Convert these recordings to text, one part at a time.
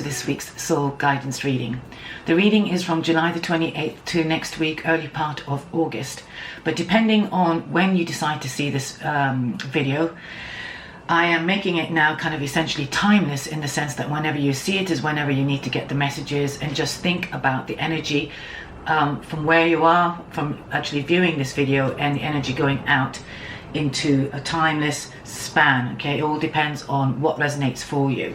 this week's Soul Guidance reading. The reading is from July the 28th to next week, early part of August. But depending on when you decide to see this video, I am making it now kind of essentially timeless, in the sense that whenever you see it is whenever you need to get the messages, and just think about the energy from where you are, from actually viewing this video, and the energy going out into a timeless span. Okay, it all depends on what resonates for you.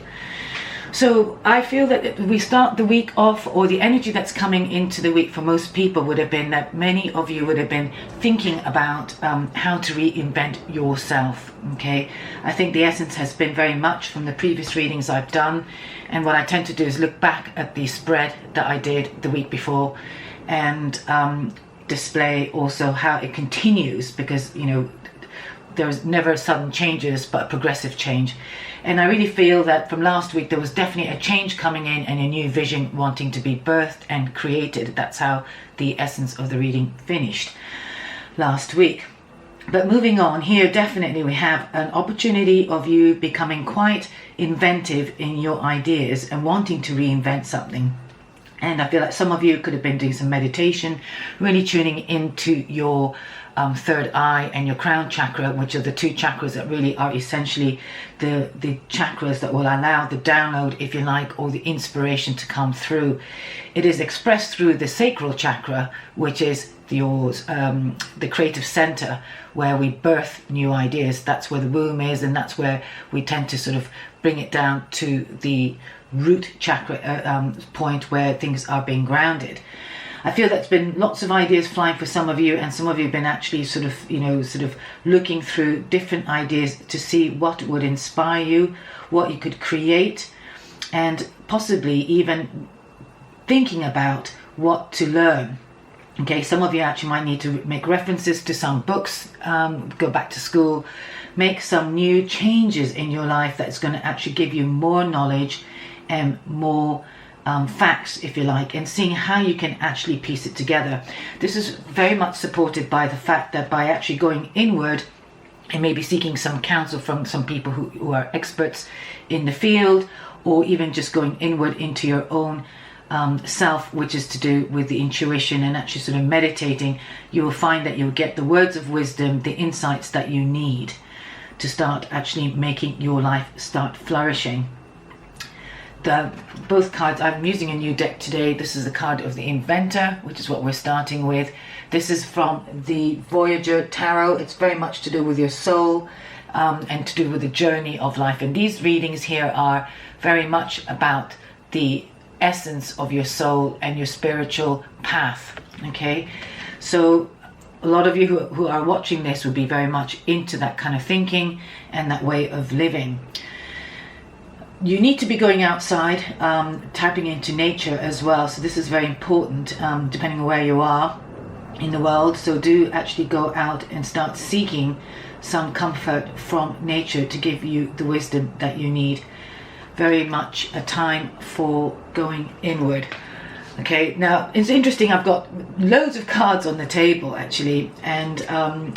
So I feel that we start the week off, or the energy that's coming into the week for most people would have been that many of you would have been thinking about how to reinvent yourself. Okay, I think the essence has been very much from the previous readings I've done, and what I tend to do is look back at the spread that I did the week before and display also how it continues, because you know there's never sudden changes but progressive change. And I really feel that from last week there was definitely a change coming in and a new vision wanting to be birthed and created. That's how the essence of the reading finished last week. But moving on here, definitely we have an opportunity of you becoming quite inventive in your ideas and wanting to reinvent something. And I feel like some of you could have been doing some meditation, really tuning into your third eye and your crown chakra, which are the two chakras that really are essentially the chakras that will allow the download, if you like, or the inspiration to come through. It is expressed through the sacral chakra, which is yours, the creative center, where we birth new ideas. That's where the womb is, and that's where we tend to sort of bring it down to the root chakra point where things are being grounded. I feel that's been lots of ideas flying for some of you, and some of you have been actually sort of looking through different ideas to see what would inspire you, what you could create, and possibly even thinking about what to learn. Okay, some of you actually might need to make references to some books, go back to school, make some new changes in your life that's going to actually give you more knowledge and more facts, if you like, and seeing how you can actually piece it together. This is very much supported by the fact that by actually going inward and maybe seeking some counsel from some people who are experts in the field, or even just going inward into your own self, which is to do with the intuition and actually sort of meditating, you will find that you'll get the words of wisdom, the insights that you need to start actually making your life start flourishing. Both cards, I'm using a new deck today. This is the card of the Inventor, which is what we're starting with. This is from the Voyager Tarot. It's very much to do with your soul and to do with the journey of life. And these readings here are very much about the essence of your soul and your spiritual path. Okay, so a lot of you who are watching this would be very much into that kind of thinking and that way of living. You need to be going outside, tapping into nature as well. So this is very important, depending on where you are in the world. So do actually go out and start seeking some comfort from nature to give you the wisdom that you need. Very much a time for going inward. Okay, now it's interesting, I've got loads of cards on the table actually, and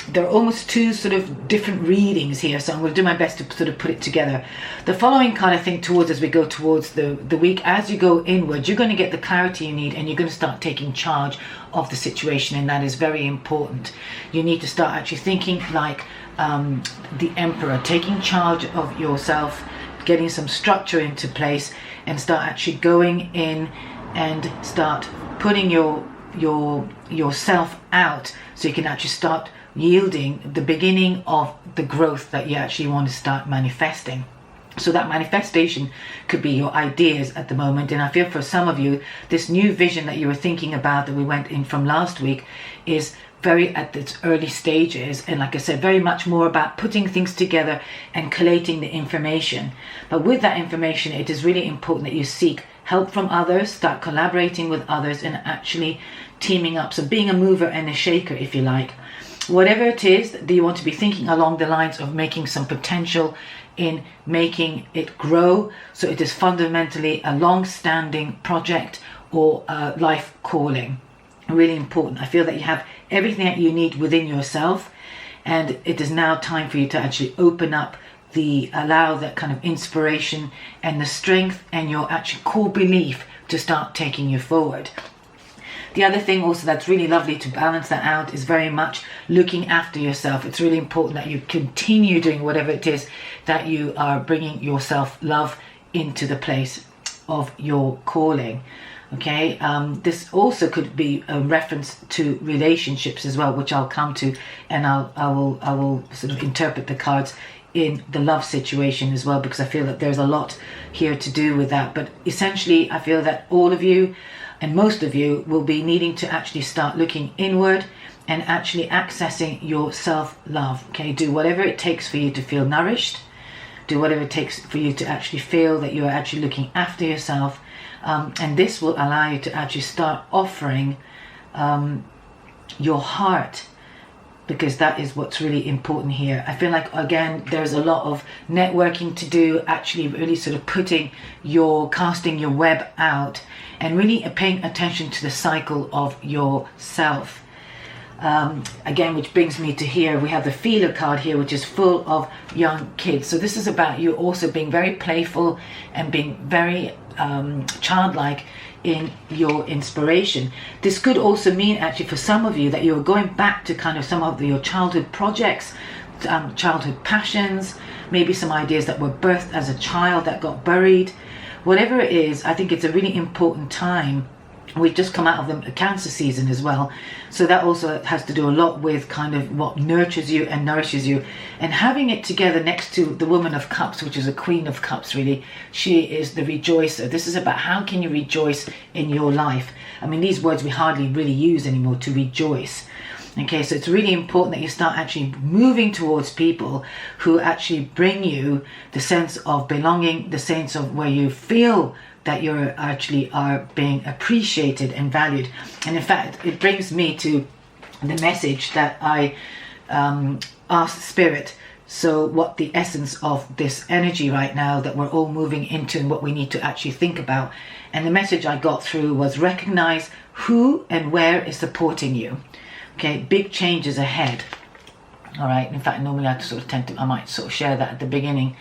there are almost two sort of different readings here, so I'm going to do my best to sort of put it together. The following kind of thing towards, as we go towards the week, as you go inward, you're going to get the clarity you need, and you're going to start taking charge of the situation, and that is very important. You need to start actually thinking like the Emperor, taking charge of yourself, getting some structure into place, and start actually going in and start putting yourself out, so you can actually start yielding the beginning of the growth that you actually want to start manifesting. So that manifestation could be your ideas at the moment, and I feel for some of you this new vision that you were thinking about that we went in from last week is very at its early stages, and like I said, very much more about putting things together and collating the information. But with that information, it is really important that you seek help from others, start collaborating with others, and actually teaming up. So being a mover and a shaker, if you like. Whatever it is that you want to be thinking along the lines of making some potential in making it grow, so it is fundamentally a long-standing project or a life calling. Really important. I feel that you have everything that you need within yourself, and it is now time for you to actually open up allow that kind of inspiration and the strength and your actual core belief to start taking you forward. The other thing also that's really lovely to balance that out is very much looking after yourself. It's really important that you continue doing whatever it is that you are bringing your self-love into the place of your calling. Okay, this also could be a reference to relationships as well, which I'll come to, and I will sort of interpret the cards in the love situation as well, because I feel that there's a lot here to do with that. But essentially, I feel that all of you and most of you will be needing to actually start looking inward and actually accessing your self-love. Okay, do whatever it takes for you to feel nourished. Do whatever it takes for you to actually feel that you are actually looking after yourself. And this will allow you to actually start offering your heart, because that is what's really important here. I feel like, again, there's a lot of networking to do, actually really sort of casting your web out and really paying attention to the cycle of yourself. Again, which brings me to here, we have the feeler card here, which is full of young kids. So this is about you also being very playful and being very childlike in your inspiration. This could also mean, actually, for some of you, that you're going back to kind of some of your childhood projects, childhood passions, maybe some ideas that were birthed as a child that got buried. Whatever it is, I think it's a really important time. We've just come out of the Cancer season as well, so that also has to do a lot with kind of what nurtures you and nourishes you, and having it together next to the Woman of Cups, which is a Queen of Cups. Really, she is the rejoicer. This is about how can you rejoice in your life. I mean, these words we hardly really use anymore, to rejoice. Okay, so it's really important that you start actually moving towards people who actually bring you the sense of belonging, the sense of where you feel that you actually are being appreciated and valued. And in fact, it brings me to the message that I asked Spirit. So what the essence of this energy right now that we're all moving into and what we need to actually think about. And the message I got through was recognize who and where is supporting you. Okay, big changes ahead. All right, in fact, normally I might sort of share that at the beginning.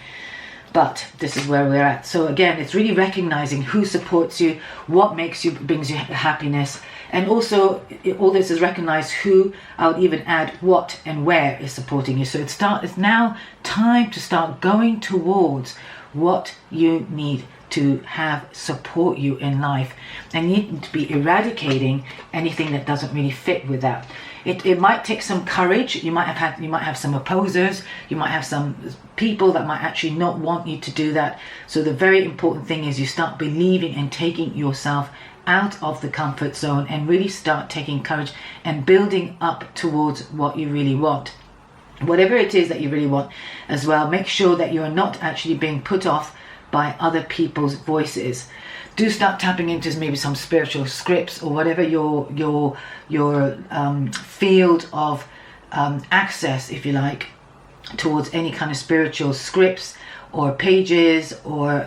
But this is where we're at. So again, it's really recognizing who supports you, what brings you happiness. And also, all this is recognize who, I would even add what and where is supporting you. So it's now time to start going towards what you need to have support you in life. And you need to be eradicating anything that doesn't really fit with that. It might take some courage. You might have some opposers. You might have some people that might actually not want you to do that. So the very important thing is you start believing and taking yourself out of the comfort zone and really start taking courage and building up towards what you really want. Whatever it is that you really want as well, make sure that you're not actually being put off by other people's voices. Do start tapping into maybe some spiritual scripts or whatever your field of access, if you like, towards any kind of spiritual scripts or pages or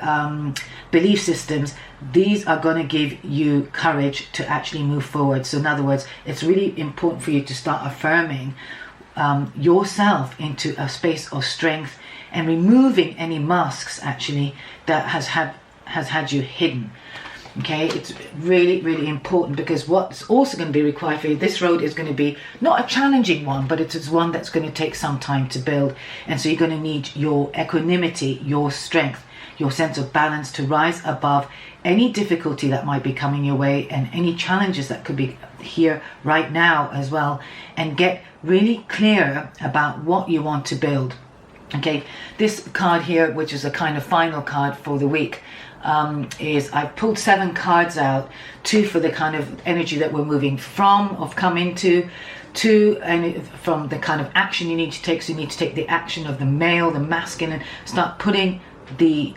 belief systems. These are going to give you courage to actually move forward. So in other words, it's really important for you to start affirming yourself into a space of strength and removing any masks actually that has had you hidden. Okay, it's really, really important, because what's also going to be required for you, this road is going to be not a challenging one, but it is one that's going to take some time to build. And so you're going to need your equanimity, your strength, your sense of balance to rise above any difficulty that might be coming your way and any challenges that could be here right now as well, and get really clear about what you want to build. Okay, this card here, which is a kind of final card for the week, is I pulled 7 cards out, 2 for the kind of energy that we're moving from, of come into, 2 and from the kind of action you need to take. So you need to take the action of the male, the masculine, start putting the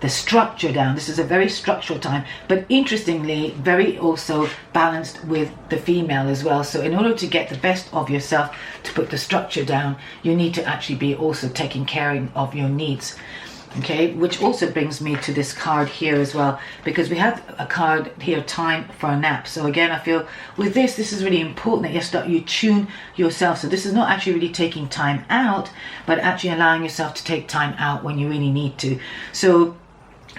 structure down. This is a very structural time, but interestingly, very also balanced with the female as well. So in order to get the best of yourself, to put the structure down, you need to actually be also taking care of your needs. Okay, which also brings me to this card here as well, because we have a card here, time for a nap. So again, I feel with this is really important that you tune yourself. So this is not actually really taking time out, but actually allowing yourself to take time out when you really need to. So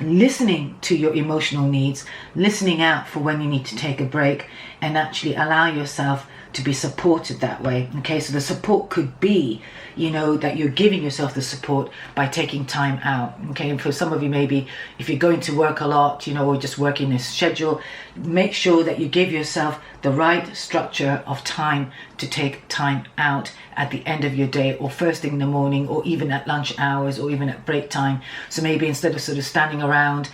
listening to your emotional needs, listening out for when you need to take a break, and actually allow yourself to be supported that way. Okay, so the support could be, you know, that you're giving yourself the support by taking time out. Okay, and for some of you, maybe if you're going to work a lot, you know, or just working a schedule, make sure that you give yourself the right structure of time to take time out at the end of your day, or first thing in the morning, or even at lunch hours, or even at break time. So maybe instead of sort of standing around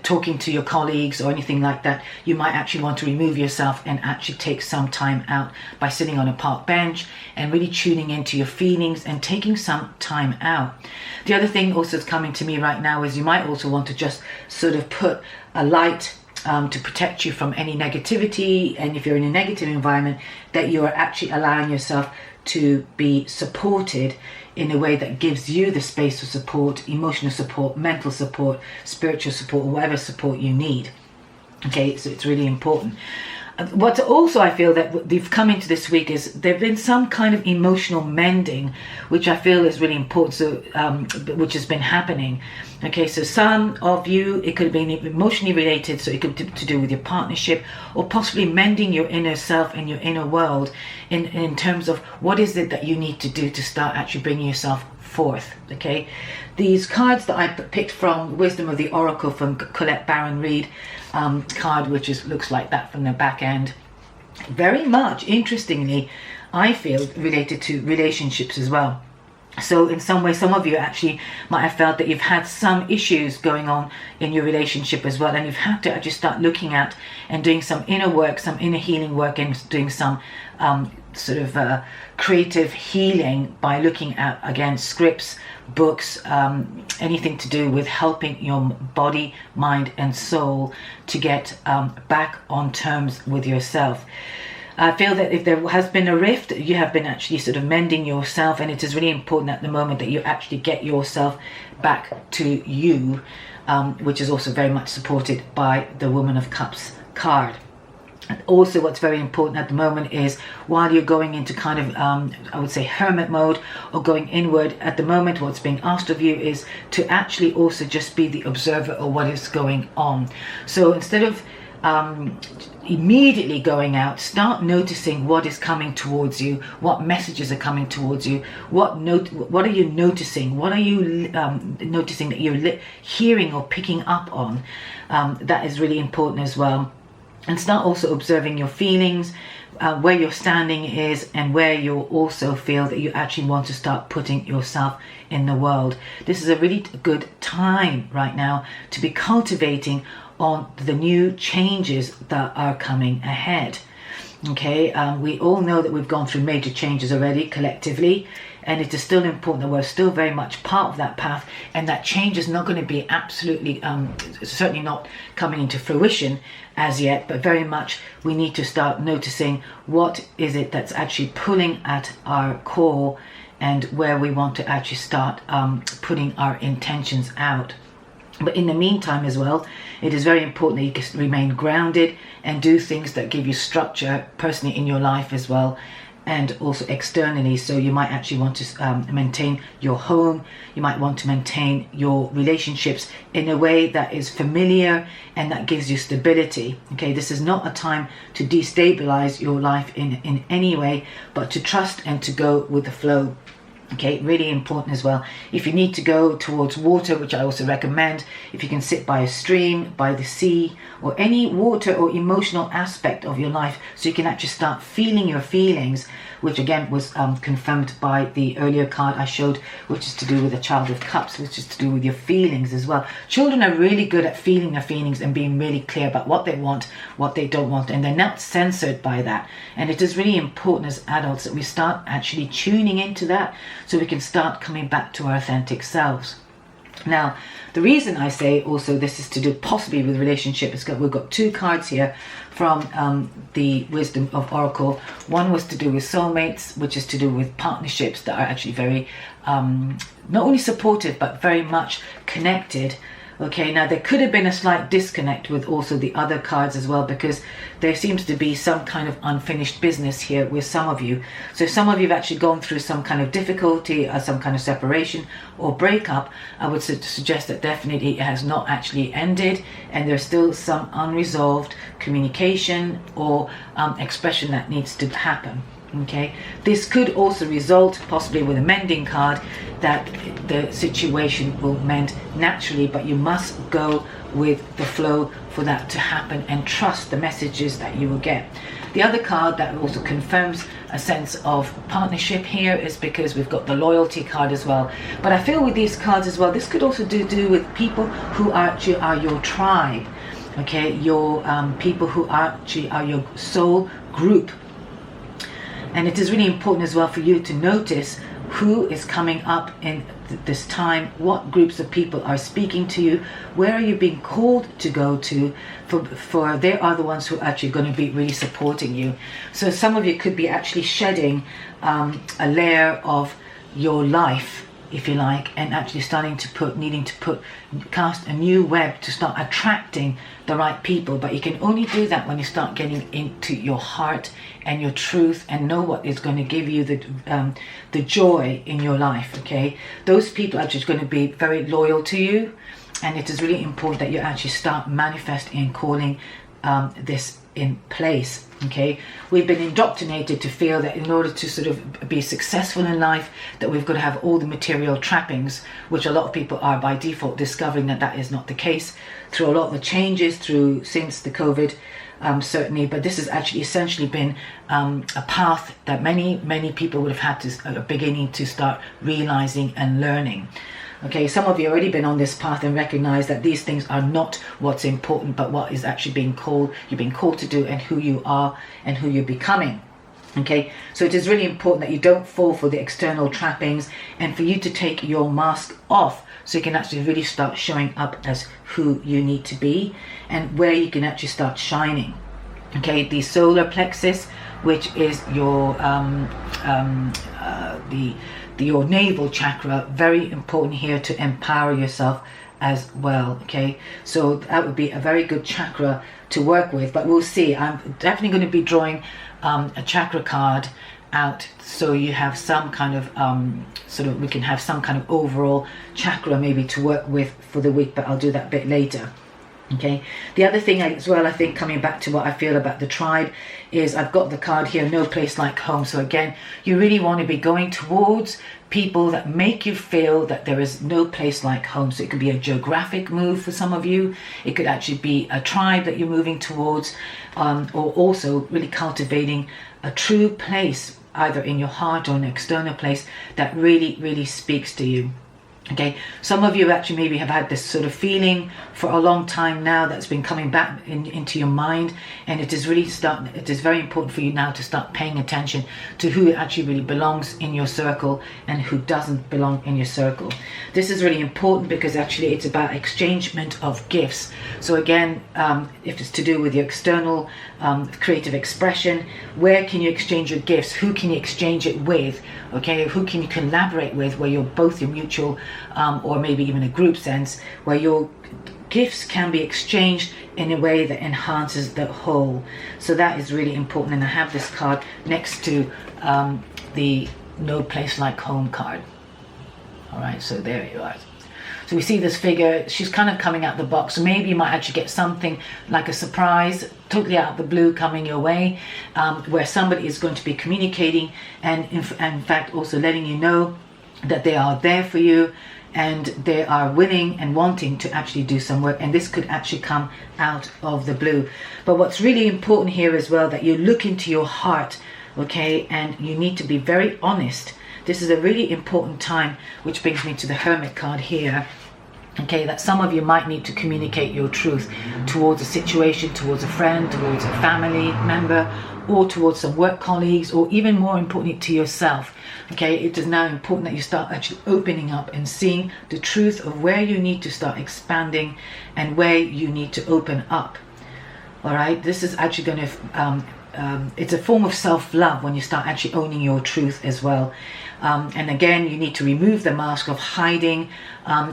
talking to your colleagues or anything like that, you might actually want to remove yourself and actually take some time out by sitting on a park bench and really tuning into your feelings and taking some time out. The other thing also that's coming to me right now is you might also want to just sort of put a light to protect you from any negativity, and if you're in a negative environment, that you are actually allowing yourself to be supported in a way that gives you the space for support, emotional support, mental support, spiritual support, whatever support you need. Okay, so it's really important. What also I feel that they've come into this week is there've been some kind of emotional mending, which I feel is really important. So, which has been happening. Okay, so some of you, it could have been emotionally related, so it could be to do with your partnership, or possibly mending your inner self and your inner world in terms of what is it that you need to do to start actually bringing yourself forth. Okay, these cards that I picked from Wisdom of the Oracle from Colette Baron Reid card, which looks like that from the back end, very much interestingly I feel related to relationships as well. So in some way, some of you actually might have felt that you've had some issues going on in your relationship as well, and you've had to actually start looking at and doing some inner work, some inner healing work, and doing some sort of creative healing by looking at, again, scripts, books, anything to do with helping your body, mind and soul to get back on terms with yourself. I feel that if there has been a rift, you have been actually sort of mending yourself, and it is really important at the moment that you actually get yourself back to you, which is also very much supported by the Woman of Cups card. Also, what's very important at the moment is while you're going into kind of, I would say, hermit mode or going inward, at the moment what's being asked of you is to actually also just be the observer of what is going on. So instead of immediately going out, start noticing what is coming towards you, what messages are coming towards you, what are you noticing, what are you noticing that you're hearing or picking up on. That is really important as well. And start also observing your feelings, where your standing is, and where you also feel that you actually want to start putting yourself in the world. This is a really good time right now to be cultivating on the new changes that are coming ahead. Okay, we all know that we've gone through major changes already collectively, and it is still important that we're still very much part of that path, and that change is not going to be absolutely, certainly not coming into fruition as yet, but very much we need to start noticing what is it that's actually pulling at our core, and where we want to actually start putting our intentions out. But in the meantime as well, it is very important that you can remain grounded and do things that give you structure personally in your life as well, and also externally. So you might actually want to maintain your home, you might want to maintain your relationships in a way that is familiar and that gives you stability. Okay, this is not a time to destabilize your life in any way, but to trust and to go with the flow. Okay, really important as well. If you need to go towards water, which I also recommend, if you can sit by a stream, by the sea, or any water or emotional aspect of your life, so you can actually start feeling your feelings, which again was confirmed by the earlier card I showed, which is to do with the Child of Cups, which is to do with your feelings as well. Children are really good at feeling their feelings and being really clear about what they want, what they don't want, and they're not censored by that. And it is really important as adults that we start actually tuning into that, so we can start coming back to our authentic selves. Now, the reason I say also this is to do possibly with relationship is we've got 2 cards here from the Wisdom of Oracle. One was to do with soulmates, which is to do with partnerships that are actually very not only supportive but very much connected. Okay, now there could have been a slight disconnect with also the other cards as well, because there seems to be some kind of unfinished business here with some of you. So some of you have actually gone through some kind of difficulty or some kind of separation or breakup. I would suggest that definitely it has not actually ended, and there's still some unresolved communication or expression that needs to happen. Okay, this could also result possibly with a mending card, that the situation will mend naturally, but you must go with the flow for that to happen and trust the messages that you will get. The other card that also confirms a sense of partnership here is because we've got the loyalty card as well. But I feel with these cards as well, this could also do with people who actually are your tribe. Okay, your people who actually are your soul group. And it is really important as well for you to notice who is coming up in this time, what groups of people are speaking to you, where are you being called to go to, for they are the ones who are actually going to be really supporting you. So some of you could be actually shedding a layer of your life, if you like, and actually needing to cast a new web to start attracting the right people. But you can only do that when you start getting into your heart and your truth and know what is going to give you the joy in your life. Okay, those people are just going to be very loyal to you, and it is really important that you actually start manifesting and calling this in place. Okay, we've been indoctrinated to feel that in order to sort of be successful in life, that we've got to have all the material trappings, which a lot of people are by default discovering that is not the case through a lot of the changes since the COVID, certainly. But this has actually essentially been a path that many people would have had to beginning to start realizing and learning. Okay, some of you have already been on this path and recognize that these things are not what's important, but what is actually you're being called to do, and who you are and who you're becoming. Okay, so it is really important that you don't fall for the external trappings, and for you to take your mask off so you can actually really start showing up as who you need to be and where you can actually start shining. Okay, the solar plexus, which is your your navel chakra, very important here to empower yourself as well. Okay, so that would be a very good chakra to work with, but we'll see. I'm definitely going to be drawing a chakra card out, so you have some kind of we can have some kind of overall chakra maybe to work with for the week, but I'll do that a bit later. Okay, the other thing as well, I think, coming back to what I feel about the tribe, is I've got the card here, no place like home. So again, you really want to be going towards people that make you feel that there is no place like home. So it could be a geographic move for some of you. It could actually be a tribe that you're moving towards, or also really cultivating a true place, either in your heart or an external place that really speaks to you. Okay, some of you actually maybe have had this sort of feeling for a long time now that's been coming back into your mind, and it is very important for you now to start paying attention to who actually really belongs in your circle and who doesn't belong in your circle. This is really important because actually it's about exchangement of gifts. So again, if it's to do with your external creative expression, where can you exchange your gifts? Who can you exchange it with? Okay, who can you collaborate with, where you're both your mutual or maybe even a group sense, where your gifts can be exchanged in a way that enhances the whole. So that is really important, and I have this card next to the No Place Like Home card. All right, so there you are. So we see this figure, she's kind of coming out the box. So maybe you might actually get something like a surprise, totally out of the blue, coming your way, where somebody is going to be communicating and in fact also letting you know that they are there for you and they are willing and wanting to actually do some work. And this could actually come out of the blue. But what's really important here as well, that you look into your heart, okay, and you need to be very honest. This is a really important time, which brings me to the Hermit card here. Okay, that some of you might need to communicate your truth towards a situation, towards a friend, towards a family member, or towards some work colleagues, or even more importantly to yourself. Okay, it is now important that you start actually opening up and seeing the truth of where you need to start expanding and where you need to open up. All right, this is actually going to it's a form of self-love when you start actually owning your truth as well. And again, you need to remove the mask of hiding,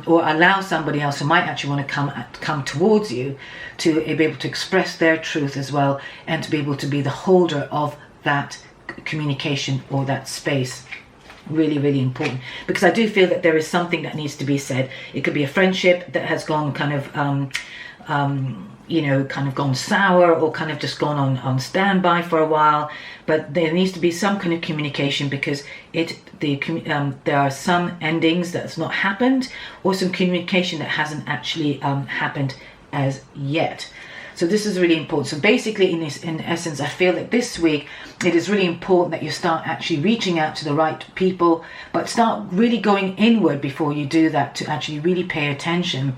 or allow somebody else who might actually want to come towards you to be able to express their truth as well, and to be able to be the holder of that communication or that space. Really, really important, because I do feel that there is something that needs to be said. It could be a friendship that has gone kind of kind of gone sour, or kind of just gone on standby for a while, but there needs to be some kind of communication, because there are some endings that's not happened, or some communication that hasn't actually happened as yet. So this is really important. So basically, in essence, I feel that this week it is really important that you start actually reaching out to the right people, but start really going inward before you do that, to actually really pay attention.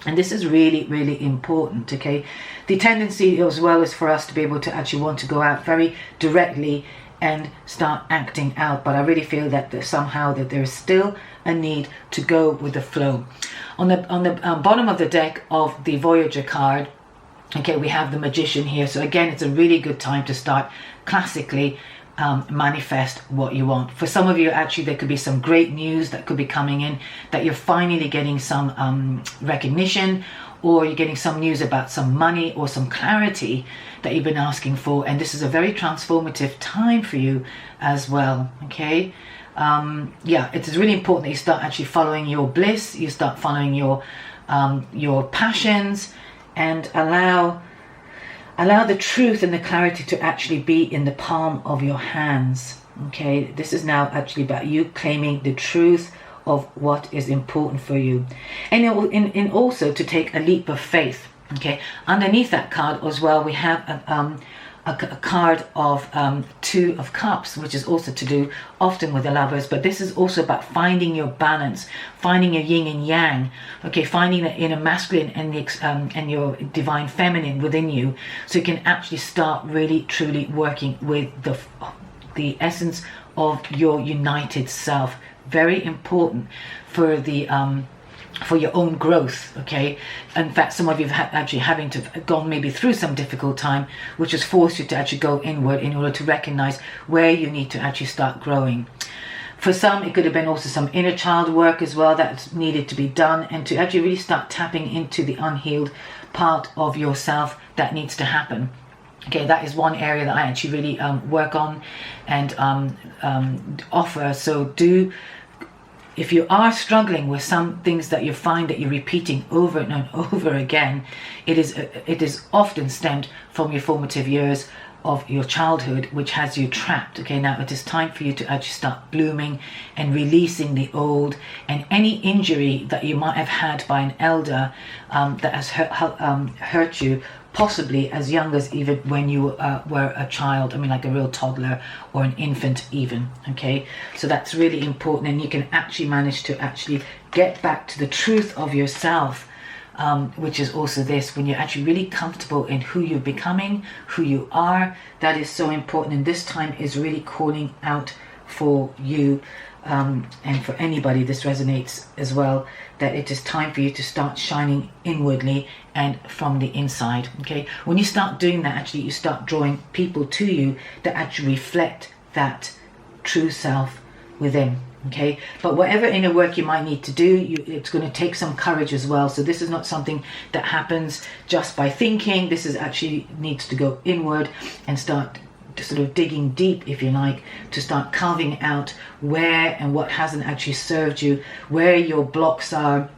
And this is really, really important, okay? The tendency as well is for us to be able to actually want to go out very directly and start acting out. But I really feel that somehow that there is still a need to go with the flow. On the bottom of the deck of the Voyager card, okay, we have the Magician here. So again, it's a really good time to start classically manifest what you want. For some of you, actually, there could be some great news that could be coming in, that you're finally getting some recognition, or you're getting some news about some money or some clarity that you've been asking for. And this is a very transformative time for you as well, okay? Yeah, it is really important that you start actually following your bliss, you start following your passions, and allow the truth and the clarity to actually be in the palm of your hands. Okay, this is now actually about you claiming the truth of what is important for you, and also to take a leap of faith. Okay, underneath that card as well, we have a card of Two of Cups, which is also to do often with the lovers, but this is also about finding your balance, finding your yin and yang, okay, finding the inner masculine and your divine feminine within you, so you can actually start really truly working with the essence of your united self. Very important for for your own growth, okay? In fact, some of you have actually having to gone maybe through some difficult time, which has forced you to actually go inward in order to recognize where you need to actually start growing. For some, it could have been also some inner child work as well that's needed to be done, and to actually really start tapping into the unhealed part of yourself that needs to happen. Okay, that is one area that I actually really work on and offer. So if you are struggling with some things that you find that you're repeating over and over again, it is often stemmed from your formative years of your childhood, which has you trapped. Okay, now it is time for you to actually start blooming and releasing the old, and any injury that you might have had by an elder that has hurt you, possibly as young as even when you were a child. I mean, like a real toddler or an infant even. Okay, so that's really important, and you can actually manage to actually get back to the truth of yourself, which is also this, when you're actually really comfortable in who you're becoming, who you are. That is so important, and this time is really calling out for you, and for anybody this resonates as well, that it is time for you to start shining inwardly and from the inside. Okay, when you start doing that, actually you start drawing people to you that actually reflect that true self within. Okay, but whatever inner work you might need to do, it's going to take some courage as well. So this is not something that happens just by thinking. This is actually needs to go inward and start sort of digging deep, if you like, to start carving out where and what hasn't actually served you, where your blocks are,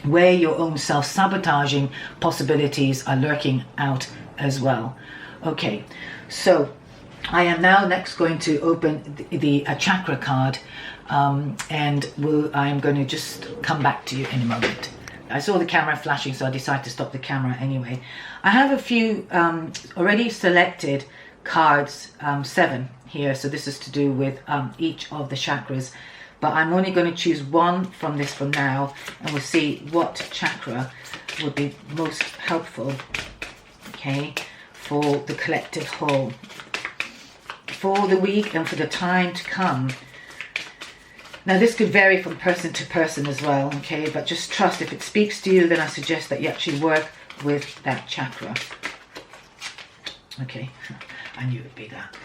where your own self-sabotaging possibilities are lurking out as well. Okay, so I am now next going to open the chakra card, and I'm going to just come back to you in a moment. I saw the camera flashing, so I decided to stop the camera anyway. I have a few already selected cards, 7 here, so this is to do with each of the chakras, but I'm only going to choose one from this for now, and we'll see what chakra would be most helpful, okay, for the collective whole. for the week and for the time to come. Now this could vary from person to person as well, okay, but just trust, if it speaks to you, then I suggest that you actually work with that chakra. Okay, I knew it would be that.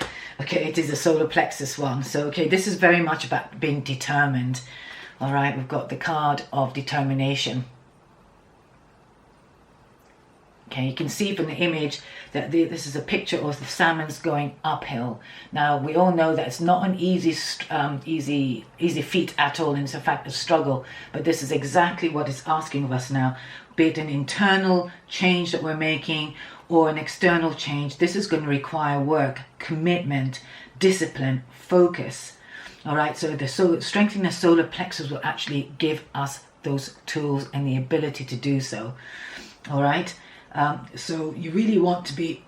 Okay, it is the solar plexus one. So, okay, this is very much about being determined. All right, we've got the card of determination. Okay, you can see from the image that this is a picture of the salmons going uphill. Now, we all know that it's not an easy feat at all, and it's in fact a struggle. But this is exactly what it's asking of us now. Be it an internal change that we're making or an external change, this is going to require work, commitment, discipline, focus. All right, so strengthening the solar plexus will actually give us those tools and the ability to do so. All right. So you really want to be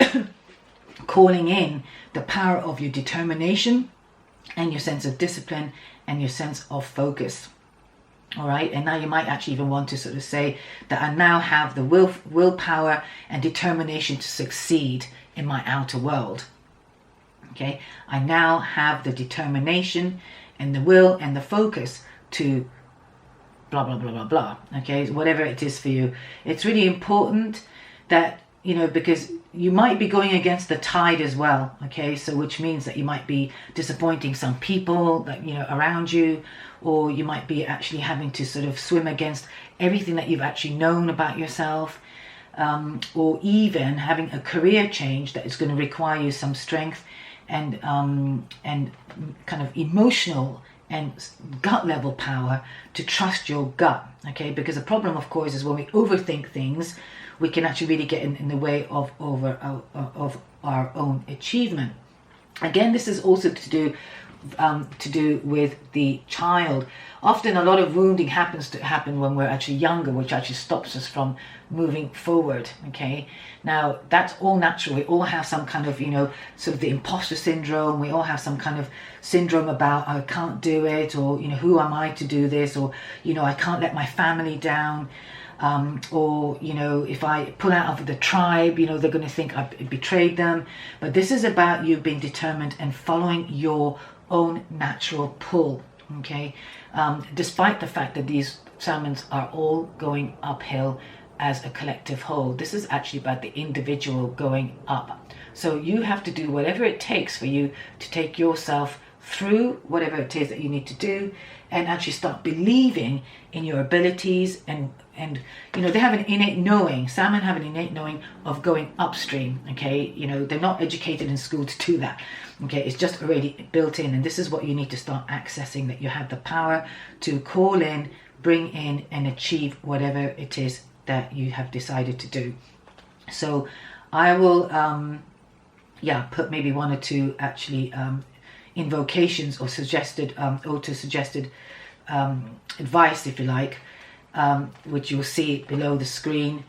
calling in the power of your determination and your sense of discipline and your sense of focus. All right, and now you might actually even want to sort of say that I now have the willpower and determination to succeed in my outer world. Okay, I now have the determination and the will and the focus to blah, blah, blah, blah, blah. Okay, whatever it is for you. It's really important that, you know, because you might be going against the tide as well, okay, so which means that you might be disappointing some people that, you know, around you, or you might be actually having to sort of swim against everything that you've actually known about yourself, or even having a career change that is going to require you some strength and kind of emotional and gut level power to trust your gut, okay, because the problem, of course, is when we overthink things, we can actually really get in the way of our own achievement. Again, this is also to do with the child. Often a lot of wounding happen when we're actually younger, which actually stops us from moving forward. Okay, now that's all natural. We all have some kind of, you know, sort of the imposter syndrome. We all have some kind of syndrome about I can't do it, or, you know, who am I to do this, or, you know, I can't let my family down. Or, you know, if I pull out of the tribe, you know, they're going to think I betrayed them. But this is about you being determined and following your own natural pull, okay? Despite the fact that these salmons are all going uphill as a collective whole, this is actually about the individual going up. So you have to do whatever it takes for you to take yourself through whatever it is that you need to do, and actually start believing in your abilities, and you know, they have an innate knowing. Salmon have an innate knowing of going upstream, okay? You know, they're not educated in school to do that, okay? It's just already built in, and this is what you need to start accessing, that you have the power to call in, bring in, and achieve whatever it is that you have decided to do. So I will put maybe one or two actually invocations or suggested auto-suggested advice, if you like, which you'll see below the screen,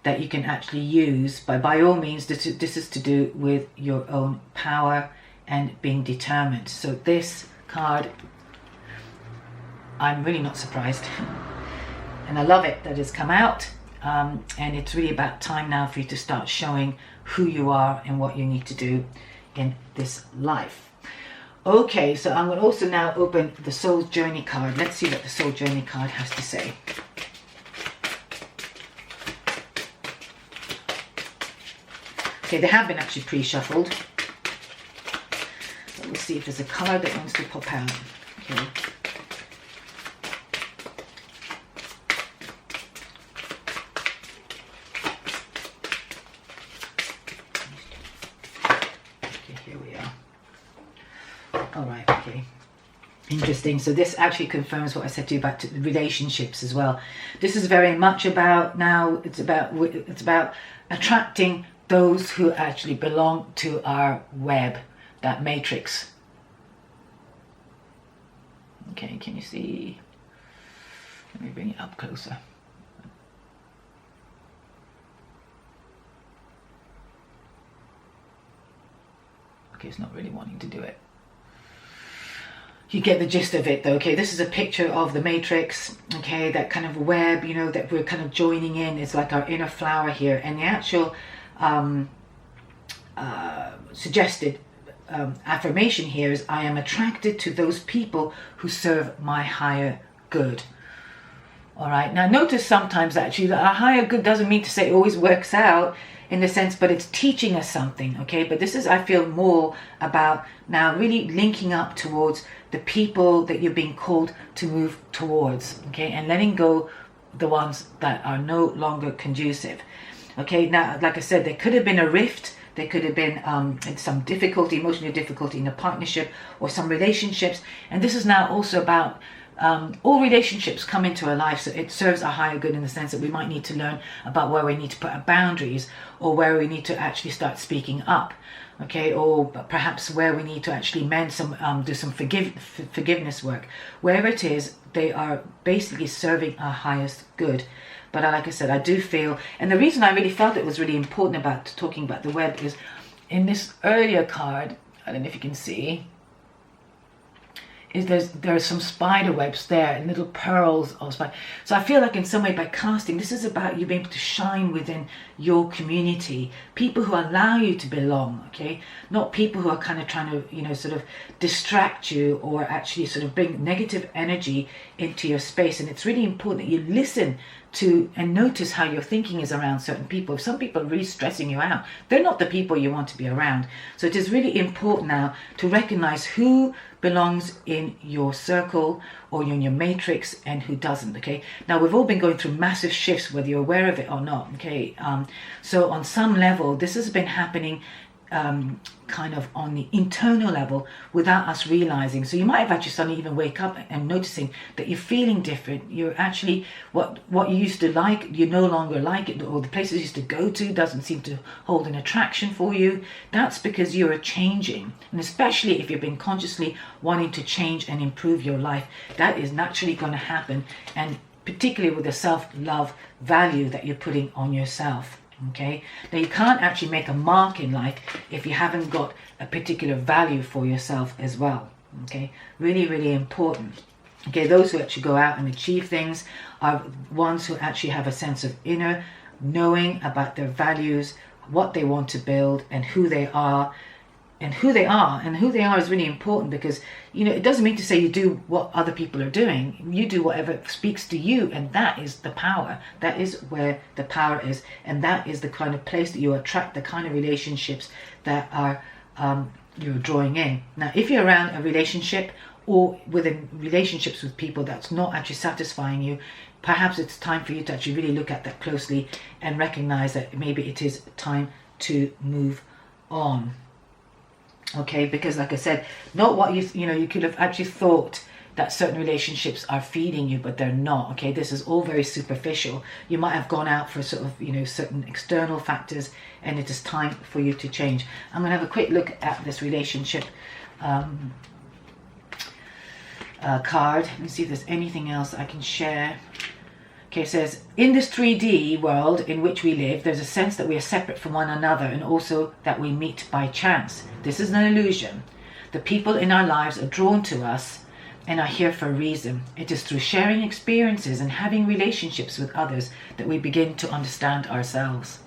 that you can actually use. By all means, this is to do with your own power and being determined. So this card, I'm really not surprised, and I love it that it's come out, and it's really about time now for you to start showing who you are and what you need to do in this life. Okay, so I'm going to also now open the Soul Journey card. Let's see what the Soul Journey card has to say. Okay, they have been actually pre-shuffled. So we'll see if there's a card that wants to pop out. Okay. Alright, okay. Interesting. So this actually confirms what I said to you about relationships as well. This is very much about now, it's about attracting those who actually belong to our web, that matrix. Okay, can you see? Let me bring it up closer. Okay, it's not really wanting to do it. You get the gist of it though, okay? This is a picture of the matrix, okay? That kind of web, you know, that we're kind of joining in. It's like our inner flower here. And the actual suggested affirmation here is, I am attracted to those people who serve my higher good. All right, now notice sometimes actually that our higher good doesn't mean to say it always works out in the sense, but it's teaching us something, okay? But this is, I feel, more about now really linking up towards the people that you're being called to move towards, okay? And letting go the ones that are no longer conducive, okay? Now, like I said, there could have been a rift, there could have been some difficulty, emotional difficulty in a partnership or some relationships, and this is now also about all relationships come into our life, so it serves our higher good in the sense that we might need to learn about where we need to put our boundaries, or where we need to actually start speaking up, okay, or perhaps where we need to actually mend some, do some forgiveness work. Wherever it is, they are basically serving our highest good. But like I said, I do feel, and the reason I really felt it was really important about talking about the web is in this earlier card, I don't know if you can see, there are some spider webs there and little pearls of spider. So I feel like in some way by casting, this is about you being able to shine within your community, people who allow you to belong, okay? Not people who are kind of trying to, sort of distract you or actually sort of bring negative energy into your space. And it's really important that you listen to and notice how your thinking is around certain people. If some people are really stressing you out, they're not the people you want to be around. So it is really important now to recognize who belongs in your circle or in your matrix and who doesn't, okay? Now, we've all been going through massive shifts, whether you're aware of it or not, okay? So on some level, this has been happening kind of on the internal level without us realizing. So you might have actually suddenly even wake up and noticing that you're feeling different. You're actually, what you used to like, you no longer like it, or the places you used to go to doesn't seem to hold an attraction for you. That's because you're changing. And especially if you've been consciously wanting to change and improve your life, that is naturally going to happen. And particularly with the self-love value that you're putting on yourself. Okay, now you can't actually make a mark in life if you haven't got a particular value for yourself as well. Okay, really, really important. Okay, those who actually go out and achieve things are ones who actually have a sense of inner knowing about their values, what they want to build, and who they are. And who they are is really important, because it doesn't mean to say you do what other people are doing. You do whatever speaks to you, and that is the power. That is where the power is, and that is the kind of place that you attract the kind of relationships that are you're drawing in. Now, if you're around a relationship or within relationships with people that's not actually satisfying you, perhaps it's time for you to actually really look at that closely and recognize that maybe it is time to move on. Okay, because like I said, not what you could have actually thought that certain relationships are feeding you, but they're not. Okay, this is all very superficial. You might have gone out for sort of certain external factors, and it is time for you to change. I'm going to have a quick look at this relationship card. Let me see if there's anything else I can share. Okay, it says, in this 3D world in which we live, there's a sense that we are separate from one another, and also that we meet by chance. This is an illusion. The people in our lives are drawn to us and are here for a reason. It is through sharing experiences and having relationships with others that we begin to understand ourselves.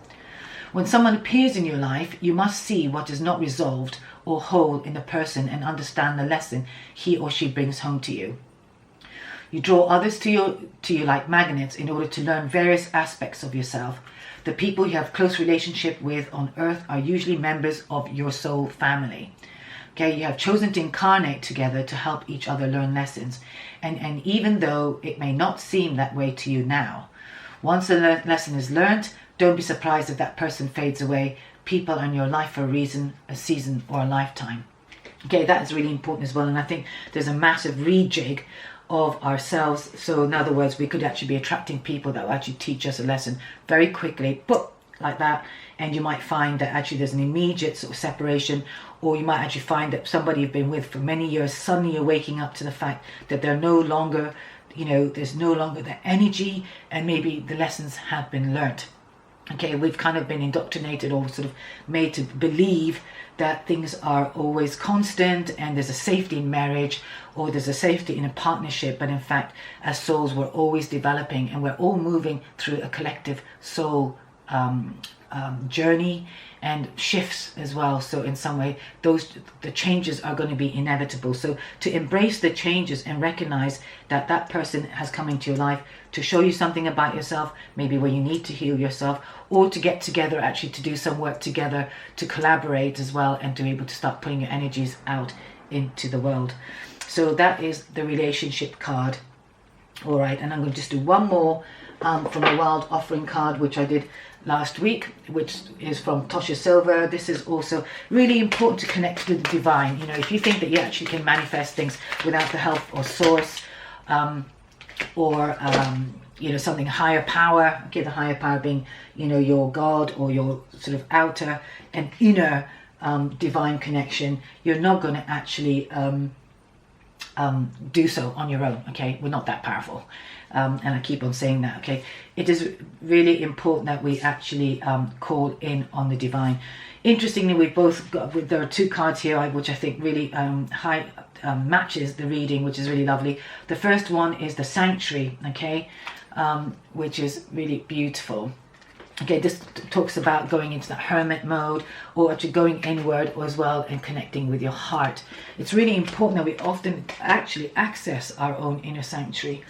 When someone appears in your life, you must see what is not resolved or whole in the person and understand the lesson he or she brings home to you. You draw others to you like magnets in order to learn various aspects of yourself. The people you have close relationship with on earth are usually members of your soul family. Okay, you have chosen to incarnate together to help each other learn lessons. And even though it may not seem that way to you now, once a lesson is learned, don't be surprised if that person fades away. People are in your life for a reason, a season, or a lifetime. Okay, that is really important as well. And I think there's a massive rejig of ourselves. So in other words, we could actually be attracting people that will actually teach us a lesson very quickly, but like that. And you might find that actually there's an immediate sort of separation, or you might actually find that somebody you've been with for many years, suddenly you're waking up to the fact that they're no longer, there's no longer the energy, and maybe the lessons have been learnt. Okay, we've kind of been indoctrinated or sort of made to believe that things are always constant and there's a safety in marriage or there's a safety in a partnership. But in fact, as souls, we're always developing and we're all moving through a collective soul journey and shifts as well. So in some way, the changes are going to be inevitable. So to embrace the changes and recognize that that person has come into your life to show you something about yourself, maybe where you need to heal yourself, or to get together actually to do some work together, to collaborate as well, and to be able to start putting your energies out into the world. So that is the relationship card. All right, and I'm going to just do one more from the Wild Offering card, which I did last week, which is from Tosha Silver. This is also really important to connect with the divine. You know, if you think that you actually can manifest things without the help or source, or you know, something higher power, okay, the higher power being, you know, your God or your sort of outer and inner divine connection, you're not going to actually do so on your own. Okay, we're not that powerful, and I keep on saying that. Okay, it is really important that we actually call in on the divine. Interestingly, we've both got, there are two cards here which I think really matches the reading, which is really lovely. The first one is the Sanctuary, okay, which is really beautiful. Okay, this talks about going into that hermit mode, or actually going inward as well and connecting with your heart. It's really important that we often actually access our own inner sanctuary.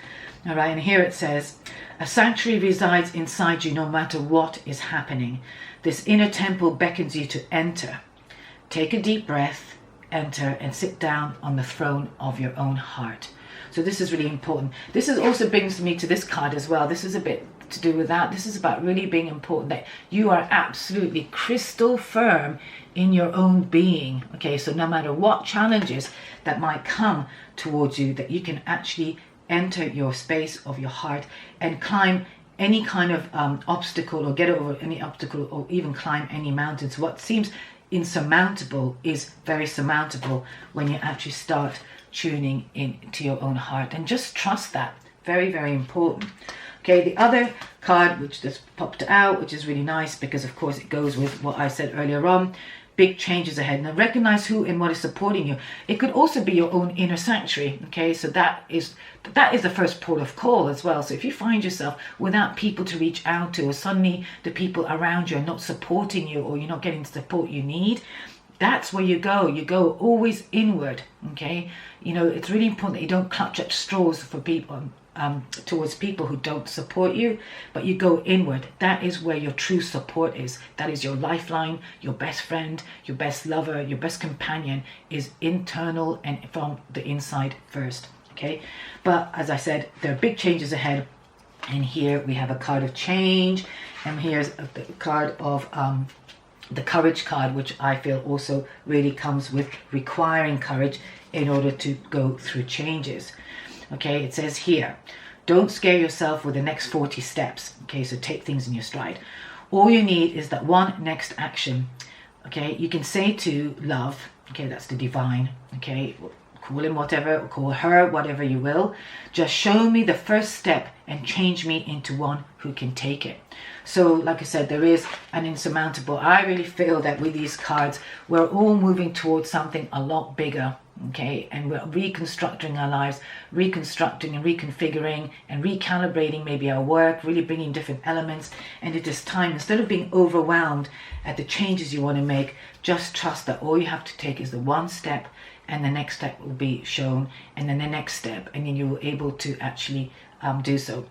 All right, and here it says, a sanctuary resides inside you no matter what is happening. This inner temple beckons you to enter. Take a deep breath, enter, and sit down on the throne of your own heart. So this is really important. This is also brings me to this card as well. This is a bit to do with that. This is about really being important that you are absolutely crystal firm in your own being. Okay, so no matter what challenges that might come towards you, that you can actually enter your space of your heart and climb any kind of obstacle, or get over any obstacle, or even climb any mountains. What seems insurmountable is very surmountable when you actually start tuning into your own heart, and just trust that. Very, very important. Okay, the other card which just popped out, which is really nice because of course it goes with what I said earlier on, big changes ahead. Now recognize who and what is supporting you. It could also be your own inner sanctuary. Okay, so that is the first port of call as well. So if you find yourself without people to reach out to, or suddenly the people around you are not supporting you, or you're not getting the support you need, that's where you go. You go always inward. Okay, you know, it's really important that you don't clutch at straws for people, towards people who don't support you, but you go inward. That is where your true support is. That is your lifeline, your best friend, your best lover, your best companion is internal and from the inside first. Okay, but as I said, there are big changes ahead, and here we have a card of change, and here's the card of the courage card, which I feel also really comes with requiring courage in order to go through changes. Okay, it says here, don't scare yourself with the next 40 steps. Okay, so take things in your stride. All you need is that one next action. Okay, you can say to love, okay, that's the divine, okay, call him whatever, call her whatever you will, just show me the first step and change me into one who can take it. So like I said, there is an insurmountable. I really feel that with these cards, we're all moving towards something a lot bigger. Okay, and we're reconstructing our lives, reconstructing and reconfiguring and recalibrating maybe our work, really bringing different elements. And it is time, instead of being overwhelmed at the changes you want to make, just trust that all you have to take is the one step, and the next step will be shown, and then the next step, and then you're able to actually do so.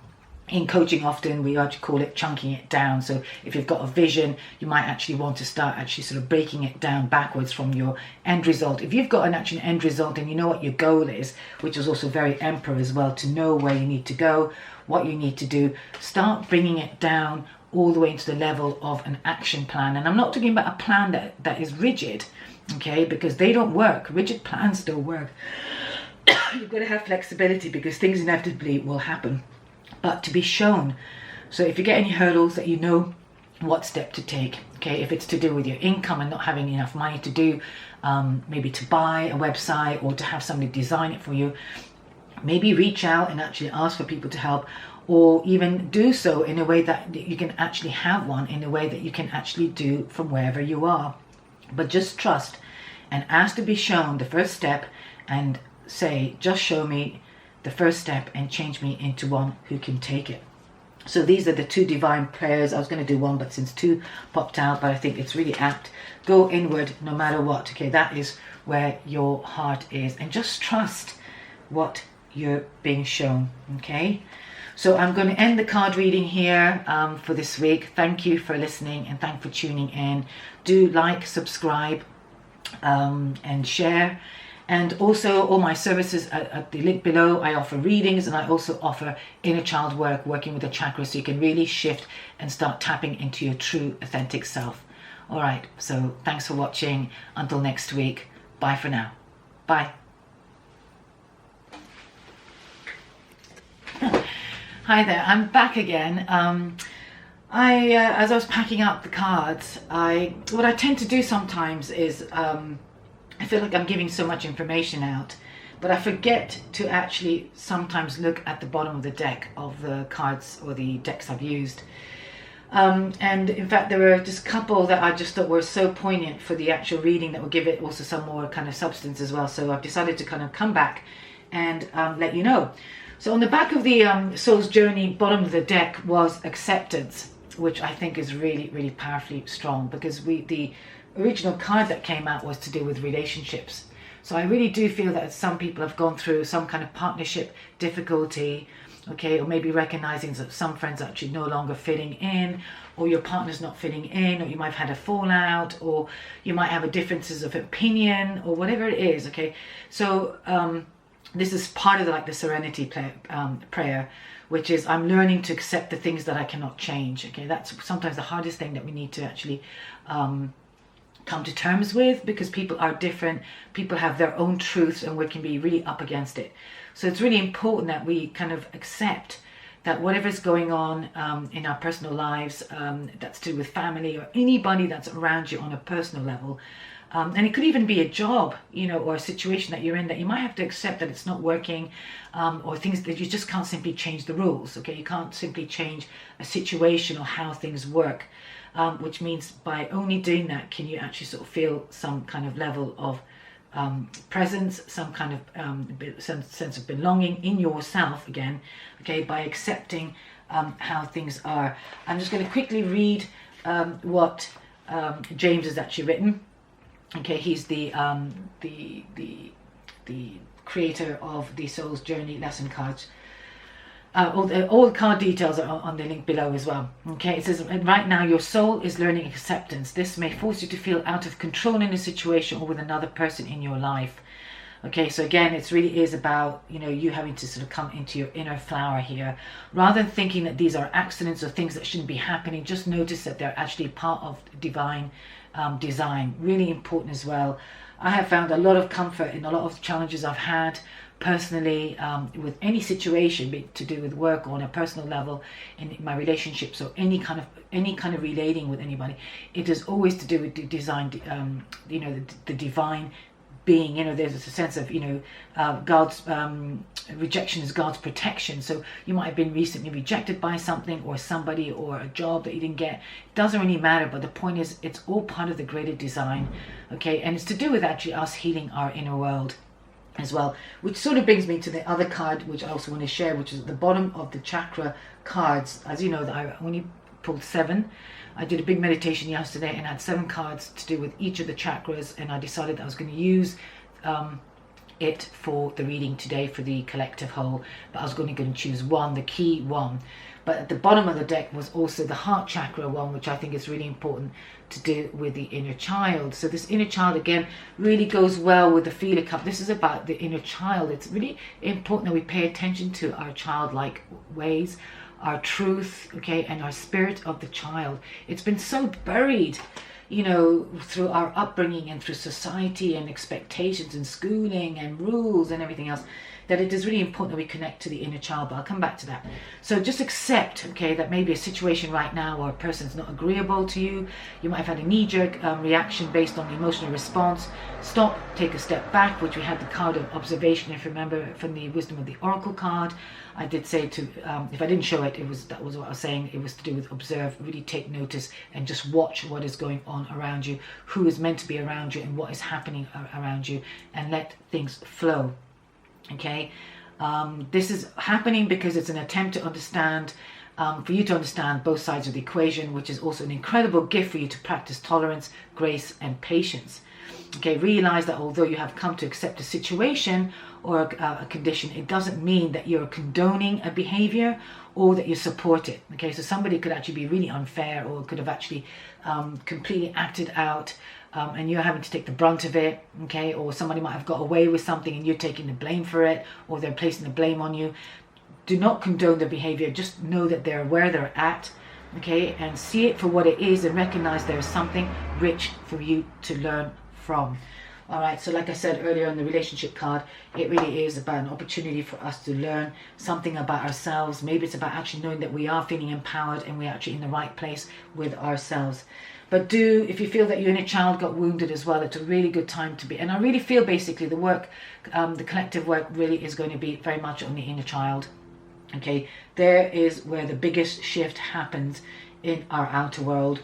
In coaching, often we actually call it chunking it down. So if you've got a vision, you might actually want to start actually sort of breaking it down backwards from your end result. If you've got an actual end result and you know what your goal is, which is also very Emperor as well, to know where you need to go, what you need to do, start bringing it down all the way into the level of an action plan. And I'm not talking about a plan that is rigid, okay, because they don't work. Rigid plans don't work. You've got to have flexibility because things inevitably will happen. But to be shown. So if you get any hurdles, that you know what step to take. Okay, if it's to do with your income and not having enough money to do, maybe to buy a website or to have somebody design it for you, maybe reach out and actually ask for people to help, or even do so in a way that you can actually have one, in a way that you can actually do from wherever you are. But just trust and ask to be shown the first step, and say, just show me the first step and change me into one who can take it. So these are the 2 divine prayers. I was going to do one, but since 2 popped out, but I think it's really apt. Go inward no matter what. Okay, that is where your heart is. And just trust what you're being shown. Okay, so I'm going to end the card reading here for this week. Thank you for listening and thank you for tuning in. Do like, subscribe, and share. And also all my services at the link below. I offer readings, and I also offer inner child work, working with the chakras, so you can really shift and start tapping into your true authentic self. All right, so thanks for watching. Until next week, bye for now. Bye. Hi there, I'm back again. As I was packing up the cards, what I tend to do sometimes is I feel like I'm giving so much information out, but I forget to actually sometimes look at the bottom of the deck of the cards or the decks I've used. And in fact, there were just a couple that I just thought were so poignant for the actual reading that will give it also some more kind of substance as well. So I've decided to kind of come back and let you know. So on the back of the Soul's Journey, bottom of the deck was acceptance, which I think is really, really powerfully strong, because the original card that came out was to do with relationships. So I really do feel that some people have gone through some kind of partnership difficulty, okay, or maybe recognizing that some friends are actually no longer fitting in, or your partner's not fitting in, or you might have had a fallout, or you might have a differences of opinion, or whatever it is, okay. So this is part of the Serenity prayer, which is I'm learning to accept the things that I cannot change, okay. That's sometimes the hardest thing that we need to actually come to terms with, because people are different, people have their own truths, and we can be really up against it. So it's really important that we kind of accept that whatever's going on in our personal lives, that's to do with family or anybody that's around you on a personal level, and it could even be a job, or a situation that you're in, that you might have to accept that it's not working, or things that you just can't simply change the rules, okay. You can't simply change a situation or how things work. Which means by only doing that can you actually sort of feel some kind of level of presence, some kind of sense of belonging in yourself again, okay, by accepting how things are. I'm just going to quickly read what James has actually written. Okay, he's the creator of the Soul's Journey lesson cards. All the card details are on the link below as well. Okay, it says, right now your soul is learning acceptance. This may force you to feel out of control in a situation or with another person in your life. Okay, so again, it really is about, you having to sort of come into your inner flower here. Rather than thinking that these are accidents or things that shouldn't be happening, just notice that they're actually part of divine design. Really important as well. I have found a lot of comfort in a lot of challenges I've had personally, with any situation, be to do with work or on a personal level, in my relationships, or any kind of relating with anybody. It is always to do with the design, the divine being. There's a sense of God's rejection is God's protection. So you might have been recently rejected by something or somebody, or a job that you didn't get. It doesn't really matter, but the point is it's all part of the greater design, okay. And it's to do with actually us healing our inner world as well, which sort of brings me to the other card which I also want to share, which is at the bottom of the chakra cards. As you know, that I only pulled 7. I did a big meditation yesterday and had 7 cards to do with each of the chakras, and I decided that I was going to use it for the reading today for the collective whole, but I was going to choose one, the key one. But at the bottom of the deck was also the heart chakra one, which I think is really important to do with the inner child. So this inner child again really goes well with the Feeler cup. This is about the inner child. It's really important that we pay attention to our childlike ways, our truth, okay, and our spirit of the child. It's been so buried, through our upbringing and through society and expectations and schooling and rules and everything else, that it is really important that we connect to the inner child. But I'll come back to that. So just accept, okay, that maybe a situation right now or a person's not agreeable to you. You might have had a knee-jerk reaction based on the emotional response. Stop, take a step back, which we had the card of observation. If you remember from the Wisdom of the Oracle card, I did say to, if I didn't show it, that was what I was saying. It was to do with observe, really take notice and just watch what is going on around you, who is meant to be around you and what is happening around you, and let things flow. Okay, this is happening because it's an attempt to understand for you to understand both sides of the equation, which is also an incredible gift for you to practice tolerance, grace, and patience. Okay, realize that although you have come to accept a situation or a condition, it doesn't mean that you're condoning a behavior or that you support it. Okay, so somebody could actually be really unfair, or could have actually completely acted out, and you're having to take the brunt of it. Okay, or somebody might have got away with something and you're taking the blame for it, or they're placing the blame on you. Do not condone their behavior. Just know that they're where they're at, okay, and see it for what it is, and recognize there is something rich for you to learn from. All right, so like I said earlier on the relationship card, it really is about an opportunity for us to learn something about ourselves. Maybe it's about actually knowing that we are feeling empowered and we're actually in the right place with ourselves. But if you feel that your inner child got wounded as well, it's a really good time to be. And I really feel basically the work, the collective work really is going to be very much on the inner child. Okay, there is where the biggest shift happens in our outer world.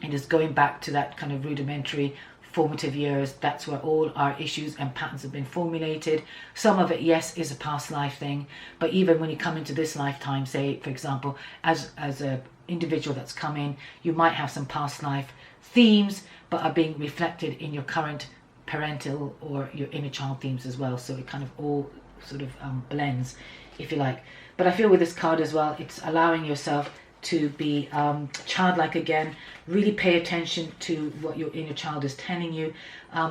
It is going back to that kind of rudimentary formative years. That's where all our issues and patterns have been formulated. Some of it, yes, is a past life thing, but even when you come into this lifetime, say for example, as a individual that's come in, you might have some past life themes, but are being reflected in your current parental or your inner child themes as well. So it kind of all sort of blends, if you like. But I feel with this card as well, it's allowing yourself to be childlike again. Really pay attention to what your inner child is telling you.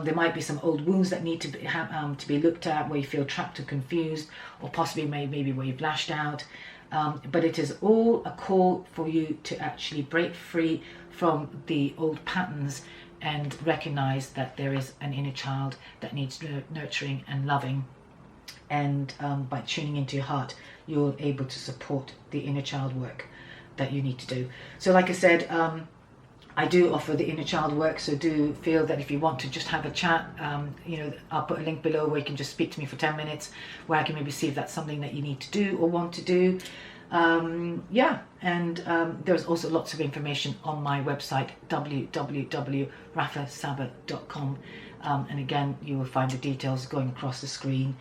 There might be some old wounds that need to be looked at, where you feel trapped or confused, or possibly maybe where you've lashed out. But it is all a call for you to actually break free from the old patterns and recognize that there is an inner child that needs nurturing and loving. And by tuning into your heart, you're able to support the inner child work that you need to do. So like I said, I do offer the inner child work, so do feel that if you want to just have a chat, I'll put a link below where you can just speak to me for 10 minutes, where I can maybe see if that's something that you need to do or want to do. There's also lots of information on my website, www.rafahsaba.com, and again, you will find the details going across the screen.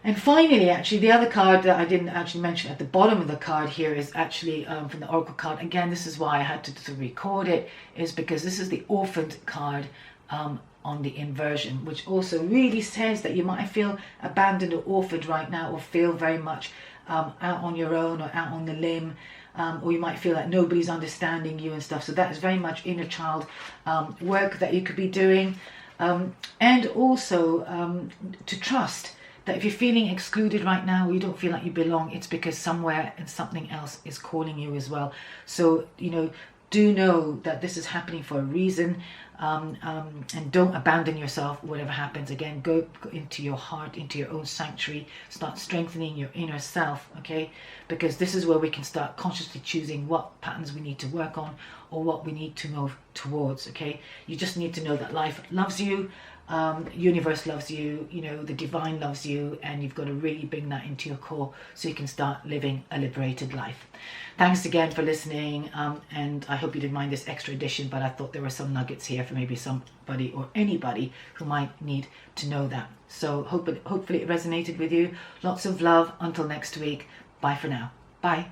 And finally, actually, the other card that I didn't actually mention at the bottom of the card here is actually from the Oracle card. Again, this is why I had to record it, is because this is the Orphaned card on the inversion, which also really says that you might feel abandoned or orphaned right now, or feel very much out on your own or out on the limb, or you might feel like nobody's understanding you and stuff. So that is very much inner child work that you could be doing. And also to trust that if you're feeling excluded right now, or you don't feel like you belong, it's because somewhere and something else is calling you as well. So, do know that this is happening for a reason, and don't abandon yourself, whatever happens. Again, go into your heart, into your own sanctuary, start strengthening your inner self, okay? Because this is where we can start consciously choosing what patterns we need to work on, or what we need to move towards, okay? You just need to know that life loves you, universe loves you, the divine loves you, and you've got to really bring that into your core so you can start living a liberated life. Thanks again for listening, and I hope you didn't mind this extra edition, but I thought there were some nuggets here for maybe somebody or anybody who might need to know that. So hopefully it resonated with you. Lots of love until next week. Bye for now. Bye.